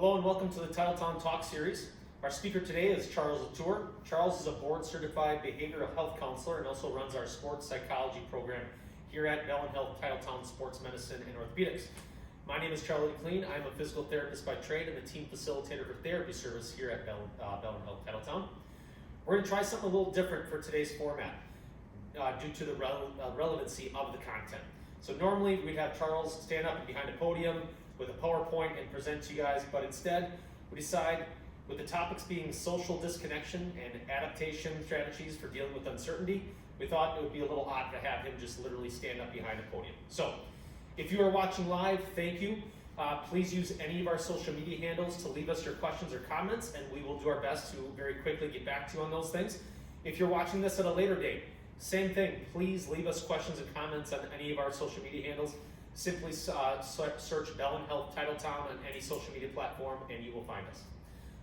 Hello and welcome to the Titletown Talk Series. Our speaker today is Charles LaTorre. Charles is a board-certified behavioral health counselor and also runs our sports psychology program here at Bellin Health, Titletown Sports Medicine and Orthopedics. My name is Charlie McLean. I'm a physical therapist by trade and the team facilitator for therapy service here at Bellin Health, Titletown. We're going to try something a little different for today's format due to the relevancy of the content. So normally we'd have Charles stand up behind a podium with a PowerPoint and present to you guys, but instead we decide, with the topics being social disconnection and adaptation strategies for dealing with uncertainty, we thought it would be a little odd to have him just literally stand up behind a podium. So if you are watching live, thank you. Please use any of our social media handles to leave us your questions or comments, and we will do our best to very quickly get back to you on those things. If you're watching this at a later date, same thing. Please leave us questions and comments on any of our social media handles. Simply search Bellin Health Titletown on any social media platform and you will find us.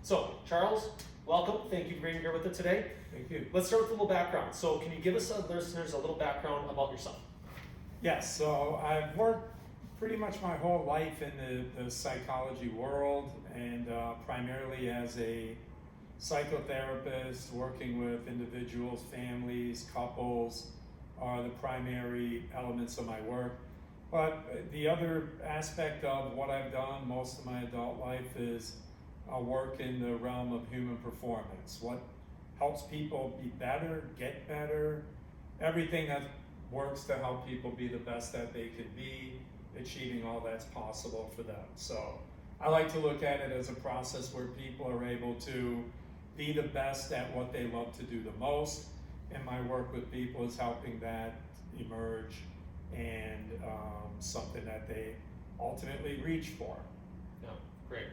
So, Charles, welcome. Thank you for being here with us today. Thank you. Let's start with a little background. So, can you give us listeners a little background about yourself? Yes, so I've worked pretty much my whole life in the psychology world, and primarily as a psychotherapist, working with individuals, families, couples are the primary elements of my work. But the other aspect of what I've done most of my adult life is work in the realm of human performance. What helps people be better, get better, everything that works to help people be the best that they can be, achieving all that's possible for them. So I like to look at it as a process where people are able to be the best at what they love to do the most, and my work with people is helping that emerge and something that they ultimately reach for. Yeah, great.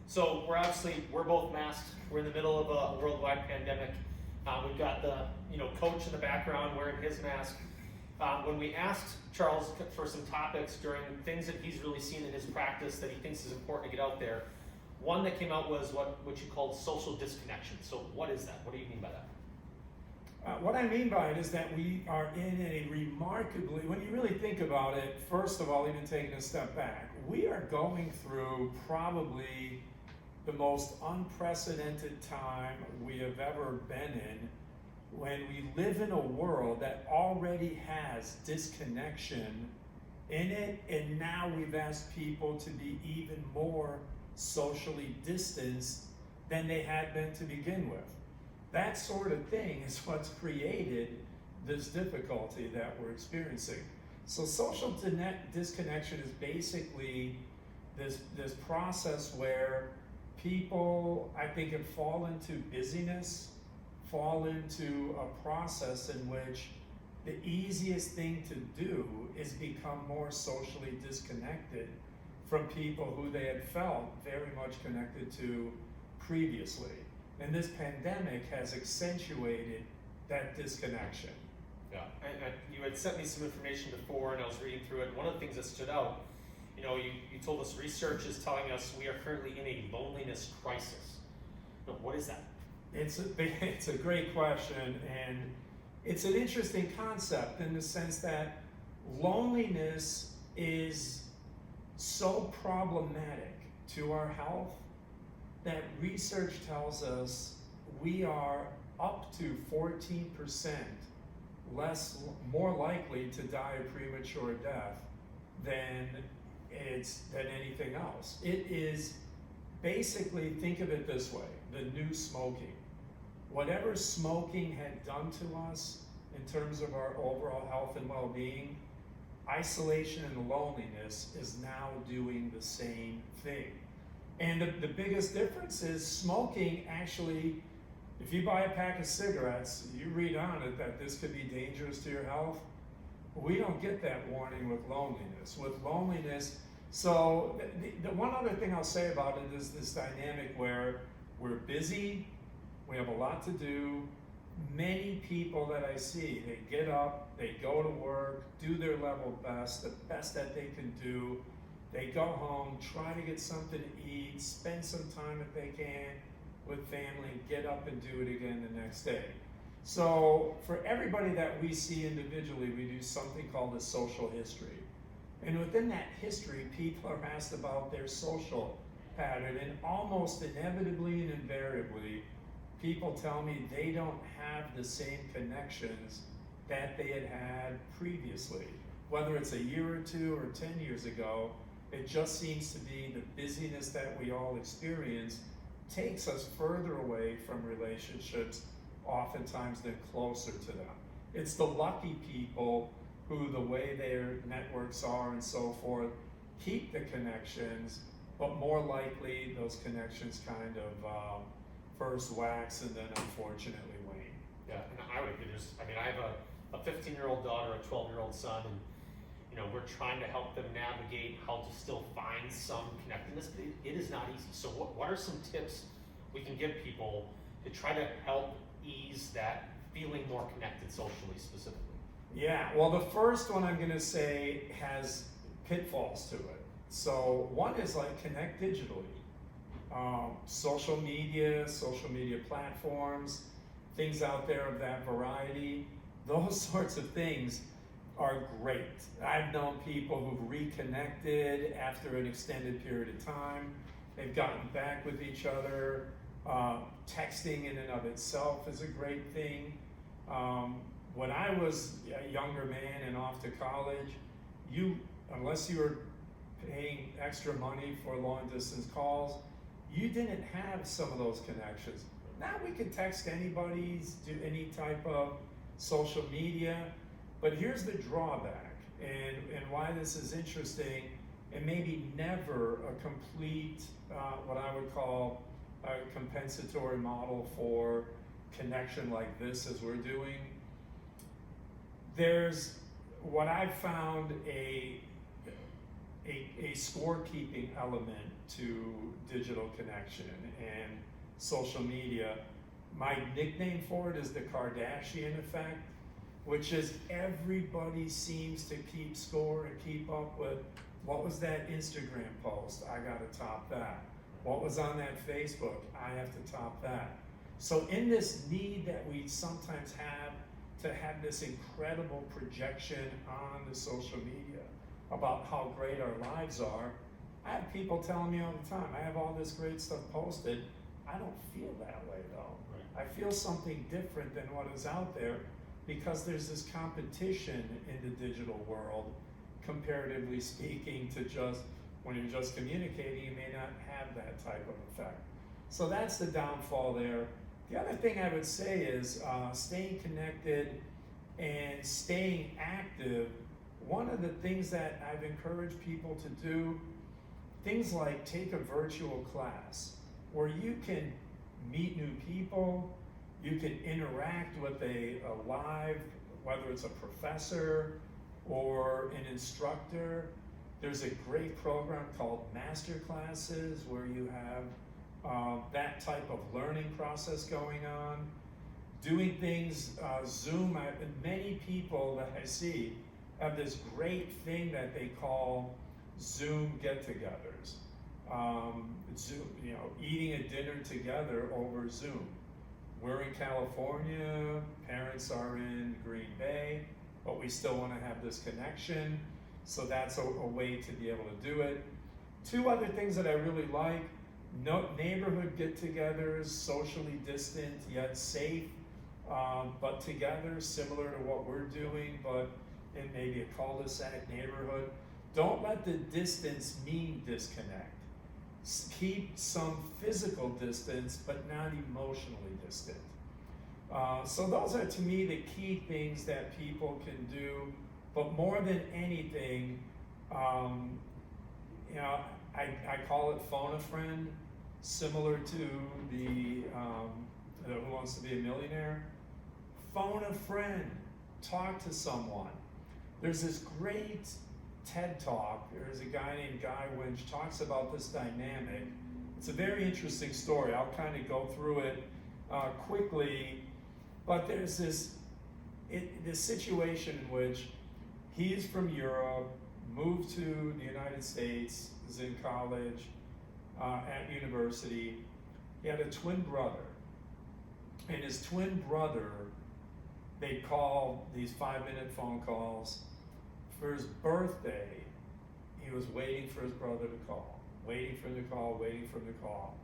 So we're both masked. We're in the middle of a worldwide pandemic. We've got the coach in the background wearing his mask. When we asked Charles for some topics during things that he's really seen in his practice that he thinks is important to get out there, one that came out was what you called social disconnection. So what is that? What do you mean by that? What I mean by it is that we are in a remarkably, when you really think about it, first of all, even taking a step back, we are going through probably the most unprecedented time we have ever been in, when we live in a world that already has disconnection in it, and now we've asked people to be even more socially distanced than they had been to begin with. That sort of thing is what's created this difficulty that we're experiencing. So social disconnection is basically this process where people, I think, have fallen into busyness, fall into a process in which the easiest thing to do is become more socially disconnected from people who they had felt very much connected to previously. And this pandemic has accentuated that disconnection. Yeah, you had sent me some information before and I was reading through it. One of the things that stood out, you told us research is telling us we are currently in a loneliness crisis. Now, what is that? It's a great question, and it's an interesting concept in the sense that loneliness is so problematic to our health that research tells us we are up to 14% more likely to die a premature death than anything else. It is basically, think of it this way, the new smoking. Whatever smoking had done to us in terms of our overall health and well-being, isolation and loneliness is now doing the same thing. And the biggest difference is smoking actually, if you buy a pack of cigarettes, you read on it that this could be dangerous to your health. We don't get that warning with loneliness. With loneliness, so the one other thing I'll say about it is this dynamic where we're busy, we have a lot to do. Many people that I see, they get up, they go to work, do their level best, the best that they can do. They go home, try to get something to eat, spend some time if they can with family, get up and do it again the next day. So for everybody that we see individually, we do something called a social history. And within that history, people are asked about their social pattern, and almost inevitably and invariably, people tell me they don't have the same connections that they had previously. Whether it's a year or two or 10 years ago, it just seems to be the busyness that we all experience takes us further away from relationships, oftentimes than closer to them. It's the lucky people who, the way their networks are and so forth, keep the connections, but more likely those connections kind of first wax and then unfortunately wane. Yeah, and I would agree. I have a 15-year-old daughter, a 12-year-old son, and we're trying to help them navigate how to still find some connectedness, but it is not easy. So what are some tips we can give people to try to help ease that feeling more connected socially specifically? Yeah, well, the first one I'm gonna say has pitfalls to it. So one is like connect digitally. Social media platforms, things out there of that variety, those sorts of things are great. I've known people who've reconnected after an extended period of time. They've gotten back with each other. Texting in and of itself is a great thing. When I was a younger man and off to college, unless you were paying extra money for long distance calls, you didn't have some of those connections. Now we can text anybody, do any type of social media, but here's the drawback, and why this is interesting, and maybe never a complete, what I would call a compensatory model for connection like this as we're doing. There's what I've found a scorekeeping element to digital connection and social media. My nickname for it is the Kardashian Effect, which is everybody seems to keep score and keep up with what was that Instagram post, I gotta top that. What was on that Facebook, I have to top that. So in this need that we sometimes have to have this incredible projection on the social media about how great our lives are, I have people telling me all the time, I have all this great stuff posted, I don't feel that way though. Right. I feel something different than what is out there because there's this competition in the digital world, comparatively speaking, to just, when you're just communicating, you may not have that type of effect. So that's the downfall there. The other thing I would say is staying connected and staying active. One of the things that I've encouraged people to do, things like take a virtual class where you can meet new people, you can interact with a live, whether it's a professor or an instructor. There's a great program called Master Classes where you have that type of learning process going on. Doing things, Zoom, many people that I see have this great thing that they call Zoom get-togethers. Zoom, eating a dinner together over Zoom. We're in California, parents are in Green Bay, but we still want to have this connection. So that's a way to be able to do it. Two other things that I really like, neighborhood get-togethers, socially distant yet safe, but together, similar to what we're doing, but in maybe a cul-de-sac neighborhood. Don't let the distance mean disconnect. Keep some physical distance, but not emotionally distant. So those are, to me, the key things that people can do. But more than anything, I call it phone a friend, similar to the Who Wants to Be a Millionaire. Phone a friend, talk to someone. There's this great TED Talk, there's a guy named Guy Winch, talks about this dynamic. It's a very interesting story. I'll kind of go through it quickly, but there's this situation in which he's from Europe, moved to the United States, is in college, at university. He had a twin brother, and his twin brother, they call these 5-minute phone calls. For his birthday, he was waiting for his brother to call. waiting for him to call, waiting for him to call.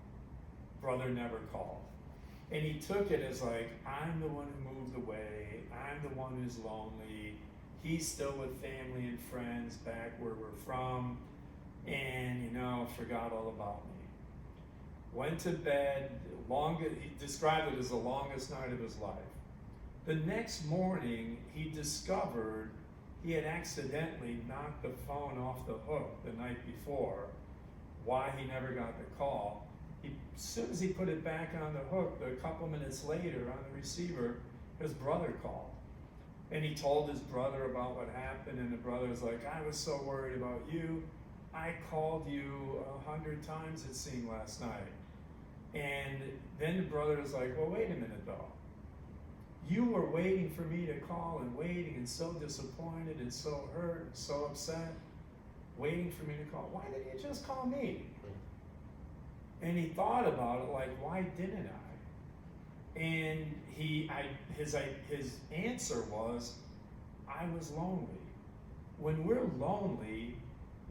Brother never called. And he took it as like, I'm the one who moved away, I'm the one who's lonely, he's still with family and friends back where we're from, and forgot all about me. Went to bed, he described it as the longest night of his life. The next morning, he discovered he had accidentally knocked the phone off the hook the night before. Why he never got the call. As soon as he put it back on the hook, a couple minutes later on the receiver, his brother called. And he told his brother about what happened, and the brother was like, I was so worried about you. I called you 100 times, it seemed, last night. And then the brother was like, well, wait a minute though. You were waiting for me to call and waiting and so disappointed and so hurt and so upset, waiting for me to call. Why didn't you just call me? And he thought about it like, why didn't I? And his answer was, I was lonely. When we're lonely,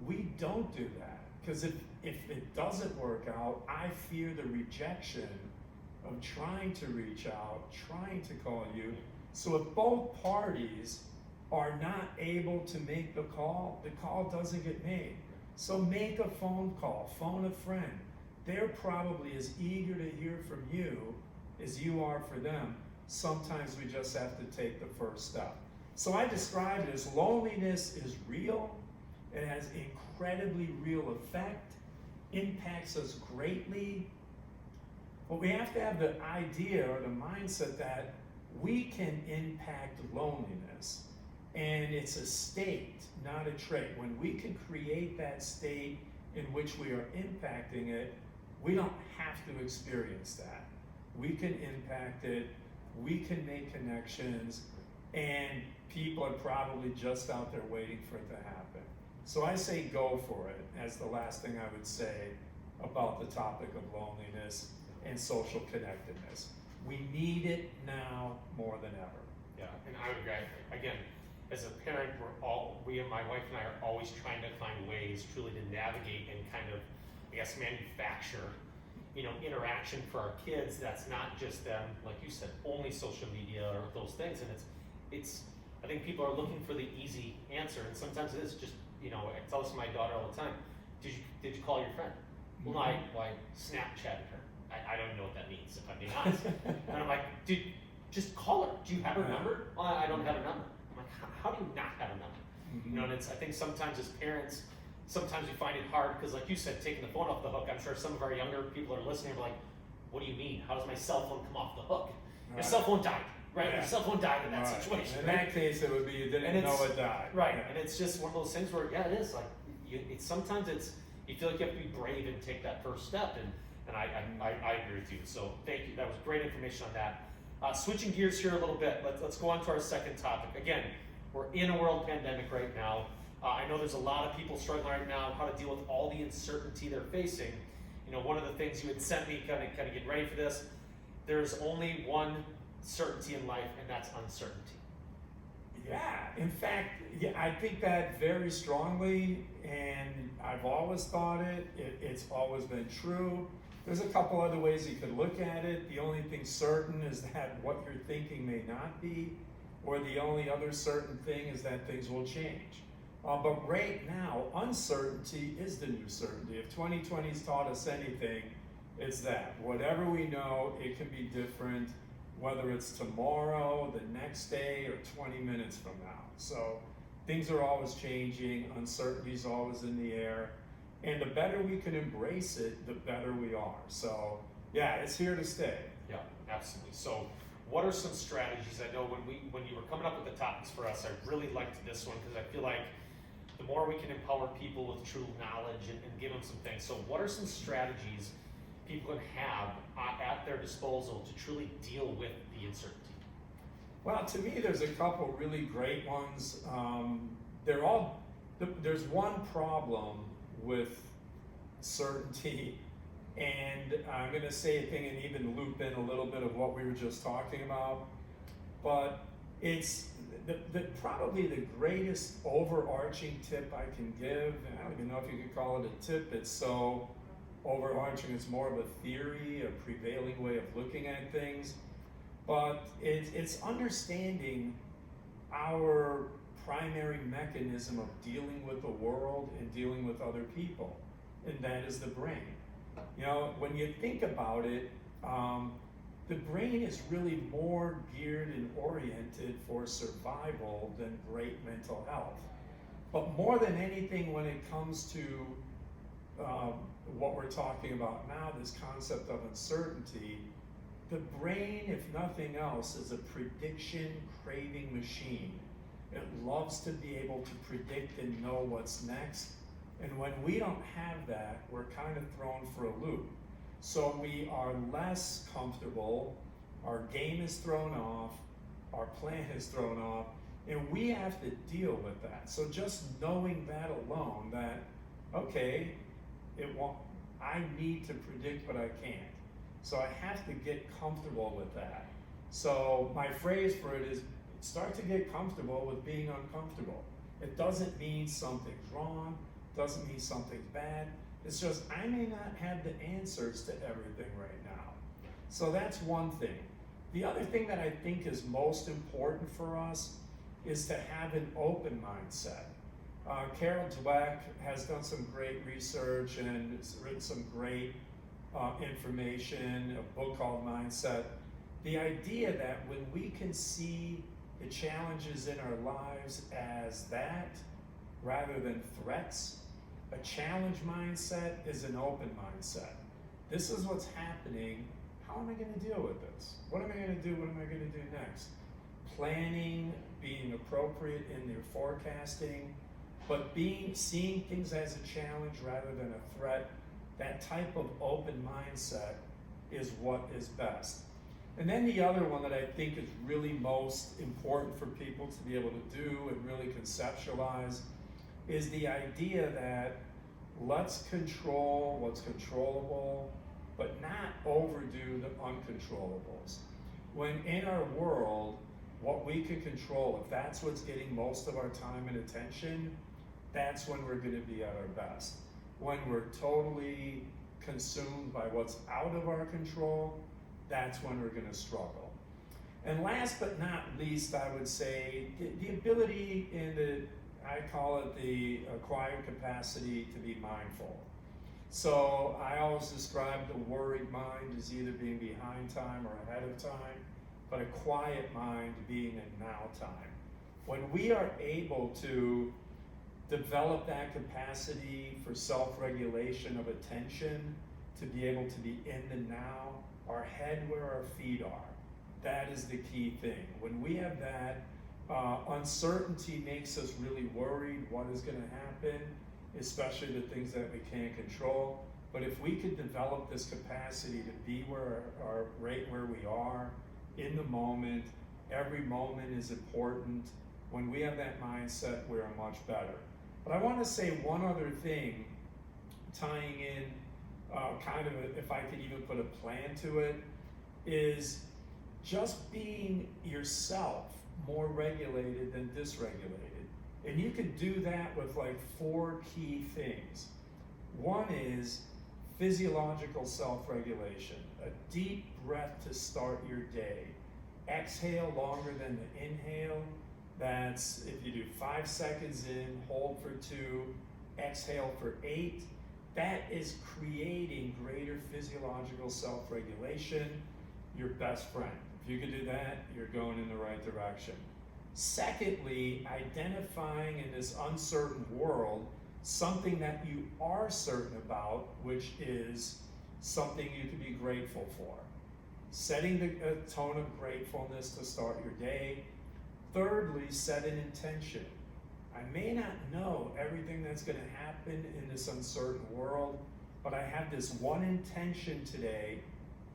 we don't do that. Because if it doesn't work out, I fear the rejection of trying to reach out, trying to call you. So if both parties are not able to make the call doesn't get made. So make a phone call, phone a friend. They're probably as eager to hear from you as you are for them. Sometimes we just have to take the first step. So I describe it as loneliness is real. It has incredibly real effect, impacts us greatly. But we have to have the idea or the mindset that we can impact loneliness. And it's a state, not a trait. When we can create that state in which we are impacting it, we don't have to experience that. We can impact it, we can make connections, and people are probably just out there waiting for it to happen. So I say go for it as the last thing I would say about the topic of loneliness and social connectedness. We need it now more than ever. Yeah, and I would agree. Again, as a parent, my wife and I are always trying to find ways truly to navigate and kind of, manufacture, interaction for our kids that's not just them, like you said, only social media or those things. And it's I think people are looking for the easy answer, and sometimes it is just, I tell this to my daughter all the time, did you call your friend? Well, no, I Snapchatted her. I don't know what that means, if I'm being honest. And I'm like, dude, just call her. Do you have her number? Well, I don't have a number. I'm like, how do you not have a number? Mm-hmm. And I think sometimes as parents, sometimes we find it hard because, like you said, taking the phone off the hook. I'm sure some of our younger people are listening and are like, what do you mean? How does my cell phone come off the hook? Your cell phone died, right? Yeah. Your cell phone died in that situation. In right? that case, it would be you didn't know it died. Right, and it's just one of those things where, it is like, sometimes you feel like you have to be brave and take that first step, and I agree with you. So thank you. That was great information on that. Switching gears here a little bit. Let's go on to our second topic. Again, we're in a world pandemic right now. I know there's a lot of people struggling right now how to deal with all the uncertainty they're facing. One of the things you had sent me, kind of getting ready for this, there's only one certainty in life, and that's uncertainty. Yeah, in fact, I think that very strongly, and I've always thought it's always been true. There's a couple other ways you could look at it. The only thing certain is that what you're thinking may not be, or the only other certain thing is that things will change. But right now, uncertainty is the new certainty. If 2020's taught us anything, it's that. Whatever we know, it can be different, whether it's tomorrow, the next day, or 20 minutes from now. So things are always changing, uncertainty's always in the air, and the better we can embrace it, the better we are. So yeah, it's here to stay. Yeah, absolutely. So what are some strategies? I know when you were coming up with the topics for us, I really liked this one because I feel like the more we can empower people with true knowledge and give them some things. So what are some strategies people can have at their disposal to truly deal with the uncertainty? Well, to me, there's a couple really great ones. There's one problem with certainty, and I'm going to say a thing and even loop in a little bit of what we were just talking about, but It's probably the greatest overarching tip I can give, and I don't even know if you could call it a tip, it's so overarching, it's more of a theory, a prevailing way of looking at things, but it's understanding our primary mechanism of dealing with the world and dealing with other people, and that is the brain. You know, when you think about it, the brain is really more geared and oriented for survival than great mental health. But more than anything, when it comes to what we're talking about now, this concept of uncertainty, the brain, if nothing else, is a prediction craving machine. It loves to be able to predict and know what's next. And when we don't have that, we're kind of thrown for a loop. So we are less comfortable, our game is thrown off, our plan is thrown off, and we have to deal with that. So just knowing that alone, that, okay, I need to predict, but I can't. So I have to get comfortable with that. So my phrase for it is, start to get comfortable with being uncomfortable. It doesn't mean something's wrong, doesn't mean something's bad. It's just, I may not have the answers to everything right now. So that's one thing. The other thing that I think is most important for us is to have an open mindset. Carol Dweck has done some great research and has written some great information, a book called Mindset. The idea that when we can see the challenges in our lives as that, rather than threats, a challenge mindset is an open mindset. This is what's happening. How am I going to deal with this? What am I going to do? What am I going to do next? Planning, being appropriate in their forecasting, but seeing things as a challenge rather than a threat. That type of open mindset is what is best. And then the other one that I think is really most important for people to be able to do and really conceptualize is the idea that let's control what's controllable, but not overdo the uncontrollables. When in our world, what we can control, if that's what's getting most of our time and attention, that's when we're going to be at our best. When we're totally consumed by what's out of our control, that's when we're going to struggle. And last but not least, I would say the ability I call it the acquired capacity to be mindful. So I always describe the worried mind as either being behind time or ahead of time, but a quiet mind being in now time. When we are able to develop that capacity for self-regulation of attention, to be able to be in the now, our head where our feet are, that is the key thing. When we have that, uncertainty makes us really worried what is going to happen, especially the things that we can't control. But if we could develop this capacity to be right where we are, in the moment, every moment is important. When we have that mindset, we're much better. But I want to say one other thing, tying in if I could even put a plan to it, is just being yourself more regulated than dysregulated. And you can do that with like 4 key things. One is physiological self-regulation, a deep breath to start your day. Exhale longer than the inhale. That's if you do 5 seconds in, hold for 2, exhale for 8. That is creating greater physiological self-regulation, your best friend. If you can do that, you're going in the right direction. Secondly, identifying in this uncertain world something that you are certain about, which is something you can be grateful for. Setting the tone of gratefulness to start your day. Thirdly, set an intention. I may not know everything that's going to happen in this uncertain world, but I have this one intention today,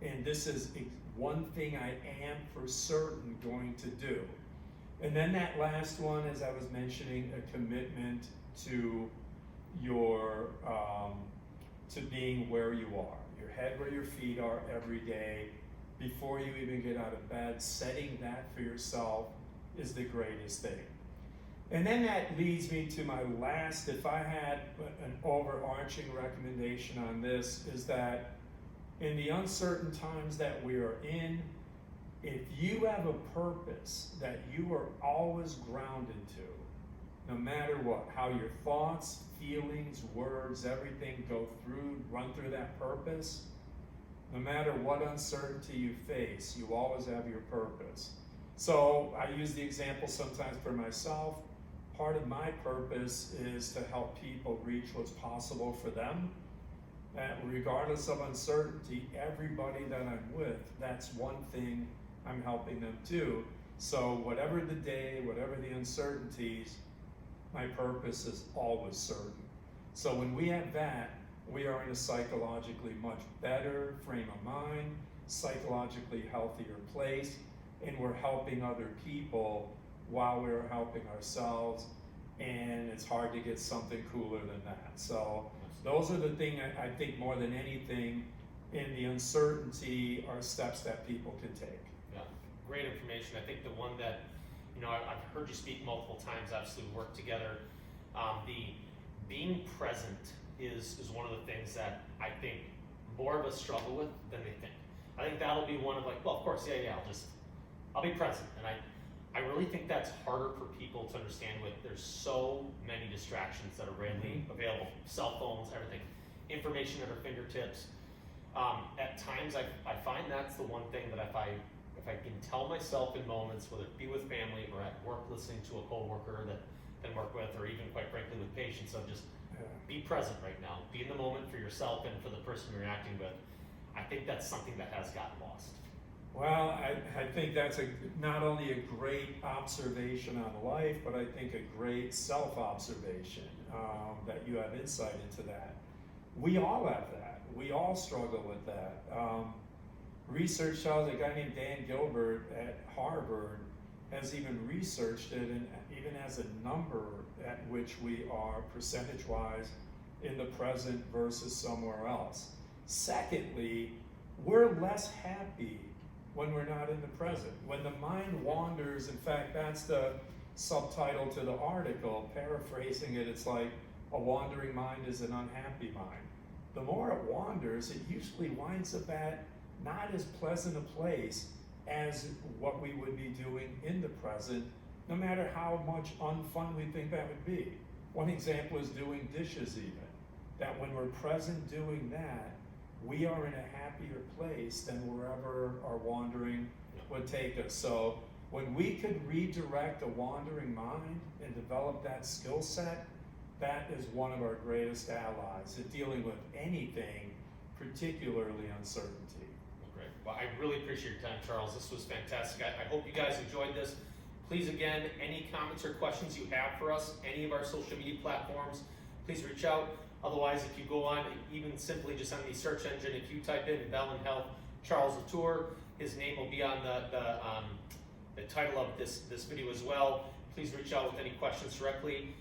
and this is one thing I am for certain going to do. And then that last one, as I was mentioning, a commitment to your to being where you are, your head where your feet are every day, before you even get out of bed, setting that for yourself is the greatest thing. And then that leads me to my last, if I had an overarching recommendation on this, is that in the uncertain times that we are in, if you have a purpose that you are always grounded to, no matter what, how your thoughts, feelings, words, everything run through that purpose, no matter what uncertainty you face, you always have your purpose. So I use the example sometimes for myself. Part of my purpose is to help people reach what's possible for them. That regardless of uncertainty, everybody that I'm with, that's one thing I'm helping them do. So whatever the day, whatever the uncertainties, my purpose is always certain. So when we have that, we are in a psychologically much better frame of mind, psychologically healthier place, and we're helping other people while we're helping ourselves, and it's hard to get something cooler than that. So those are the things I think more than anything in the uncertainty are steps that people can take. Yeah, great information. I think the one that, I've heard you speak multiple times, obviously we work together. The being present is one of the things that I think more of us struggle with than they think. I think that'll be one of well, of course, I'll be present. And I really think that's harder for people to understand there's so many distractions that are readily available, cell phones, everything, information at our fingertips. At times I find that's the one thing that if I can tell myself in moments, whether it be with family or at work listening to a coworker that I work with, or even quite frankly with patients, of just be present right now, be in the moment for yourself and for the person you're interacting with. I think that's something that has gotten lost. Well, I think that's not only a great observation on life, but I think a great self-observation, that you have insight into that. We all have that. We all struggle with that. Research shows a guy named Dan Gilbert at Harvard has even researched it, and even has a number at which we are percentage-wise in the present versus somewhere else. Secondly, we're less happy when we're not in the present. When the mind wanders, in fact, that's the subtitle to the article, paraphrasing it, it's like a wandering mind is an unhappy mind. The more it wanders, it usually winds up at not as pleasant a place as what we would be doing in the present, no matter how much unfun we think that would be. One example is doing dishes even. That when we're present doing that, we are in a happier place than wherever our wandering would take us. So when we could redirect a wandering mind and develop that skill set, that is one of our greatest allies in dealing with anything, particularly uncertainty. Great. Well, I really appreciate your time, Charles. This was fantastic. I hope you guys enjoyed this. Please, again, any comments or questions you have for us, any of our social media platforms, please reach out. Otherwise, if you go on, even simply just on the search engine, if you type in Bellin Health, Charles LaTorre, his name will be on the title of this video as well. Please reach out with any questions directly.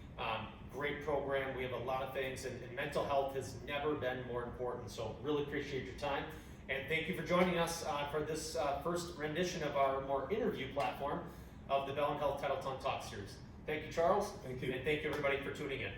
Great program. We have a lot of things, and mental health has never been more important. So really appreciate your time. And thank you for joining us for this first rendition of our more interview platform of the Bellin Health Titletown Talk series. Thank you, Charles. Thank you. And thank you, everybody, for tuning in.